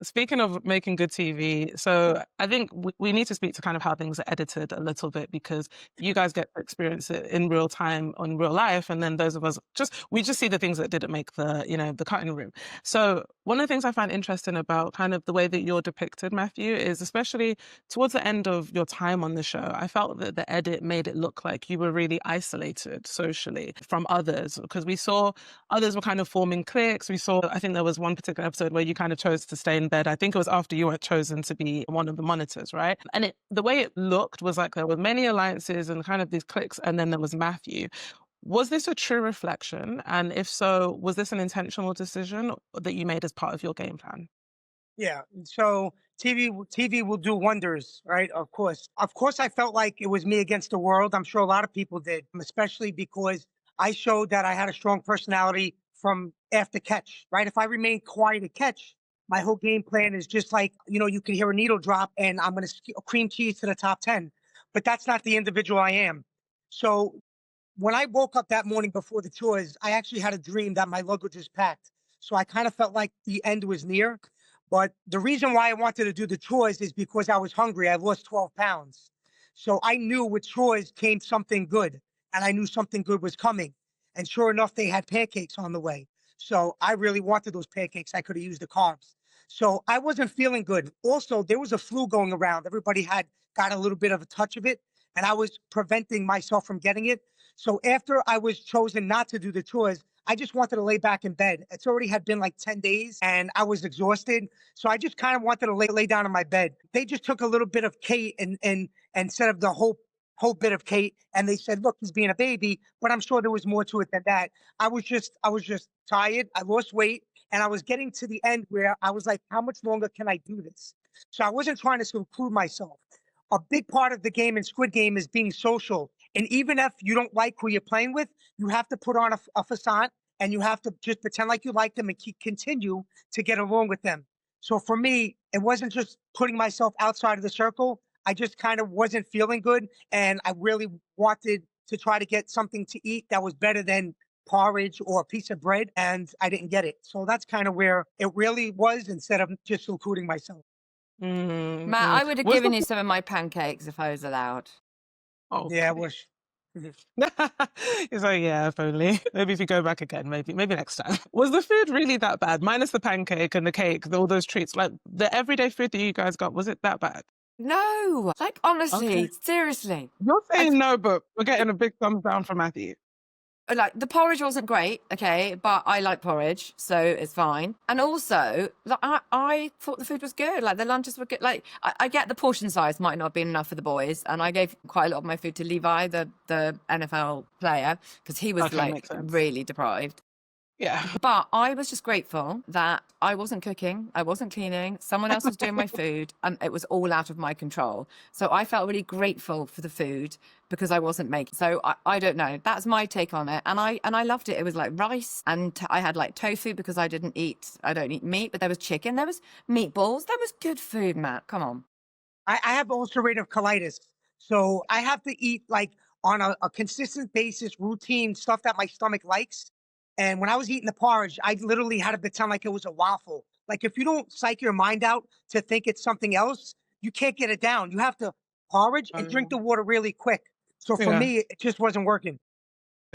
Speaking of making good TV, so I think we need to speak to kind of how things are edited a little bit because you guys get to experience it in real time on real life, and then those of us we just see the things that didn't make the cutting room. So one of the things I find interesting about kind of the way that you're depicted, Matthew, is especially towards the end of your time on the show, I felt that the edit made it look like you were really isolated socially from others because we saw others were kind of forming cliques. We saw, I think there was one particular episode where you kind of chose to stay in bed. I think it was after you weren't chosen to be one of the monitors, right? And the way it looked was like there were many alliances and kind of these cliques, and then there was Matthew. Was this a true reflection? And if so, was this an intentional decision that you made as part of your game plan? Yeah. So TV will do wonders, right? Of course, I felt like it was me against the world. I'm sure a lot of people did, especially because I showed that I had a strong personality from after catch, right? If I remain quiet at catch, my whole game plan is just like, you can hear a needle drop and I'm going to cream cheese to the top 10. But that's not the individual I am. So when I woke up that morning before the tours, I actually had a dream that my luggage was packed. So I kind of felt like the end was near. But the reason why I wanted to do the chores is because I was hungry. I lost 12 pounds. So I knew with chores came something good, and I knew something good was coming. And sure enough, they had pancakes on the way. So I really wanted those pancakes. I could have used the carbs. So I wasn't feeling good. Also, there was a flu going around. Everybody had got a little bit of a touch of it, and I was preventing myself from getting it. So after I was chosen not to do the chores, I just wanted to lay back in bed. It's already had been like 10 days and I was exhausted. So I just kind of wanted to lay down in my bed. They just took a little bit of Kate and instead of the whole bit of Kate, and they said, look, he's being a baby, but I'm sure there was more to it than that. I was just tired. I lost weight and I was getting to the end where I was like, how much longer can I do this? So I wasn't trying to seclude myself. A big part of the game in Squid Game is being social. And even if you don't like who you're playing with, you have to put on a facade and you have to just pretend like you like them and continue to get along with them. So for me, it wasn't just putting myself outside of the circle. I just kind of wasn't feeling good. And I really wanted to try to get something to eat that was better than porridge or a piece of bread. And I didn't get it. So that's kind of where it really was instead of just including myself. Mm, Matt, mm. I would have Was given the you some of my pancakes if I was allowed. Yeah, I okay? wish. Mhm. He's like, yeah, if only. Maybe if you go back again, maybe next time. Was the food really that bad? Minus the pancake and the cake, all those treats, like the everyday food that you guys got, was it that bad? No, like Okay. honestly, seriously. You're I, saying no, but we're getting a big thumbs down from Matthew. like the porridge wasn't great, okay, but I like porridge, so it's fine. And also, like, I thought the food was good. Like the lunches were good. Like I get the portion size might not have been enough for the boys, and I gave quite a lot of my food to Levi, the NFL player, because he was Okay, like makes sense. really deprived. Yeah. But I was just grateful that I wasn't cooking, I wasn't cleaning, someone else was doing my food, and it was all out of my control. So I felt really grateful for the food because I wasn't making. So I don't know. That's my take on it, and I loved it. It was like rice, and I had like tofu because I don't eat meat, but there was chicken, there was meatballs, there was good food. Matt, come on. I have ulcerative colitis. So I have to eat like on a consistent basis, routine stuff that my stomach likes. And when I was eating the porridge, I literally had to pretend like it was a waffle. Like if you don't psych your mind out to think it's something else, you can't get it down. You have to porridge and drink the Oh, water really quick. So for yeah. me, it just wasn't working.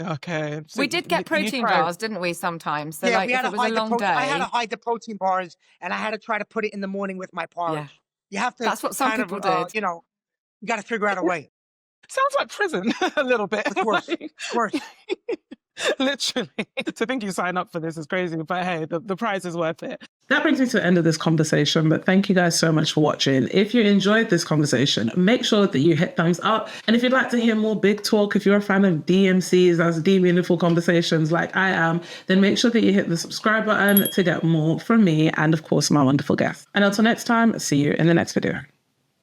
Okay. So We did get you protein tried. bars, didn't we, sometimes? So Yeah, like we if had to it was a hide the long protein. I had to day, hide the protein bars, and I had to try to put it in the morning with my yeah. porridge. You have to That's what some kind of, people did. you got to figure out a way. Sounds like prison a little bit. It's worse. Like, It's worse. literally. To think you sign up for this is crazy, but hey, the price is worth it. That brings me to the end of this conversation, but thank you guys so much for watching. If you enjoyed this conversation, make sure that you hit thumbs up. And if you'd like to hear more big talk, if you're a fan of DMCs, that's deep meaningful conversations like I am, then make sure that you hit the subscribe button to get more from me and of course my wonderful guests. And until next time, see you in the next video.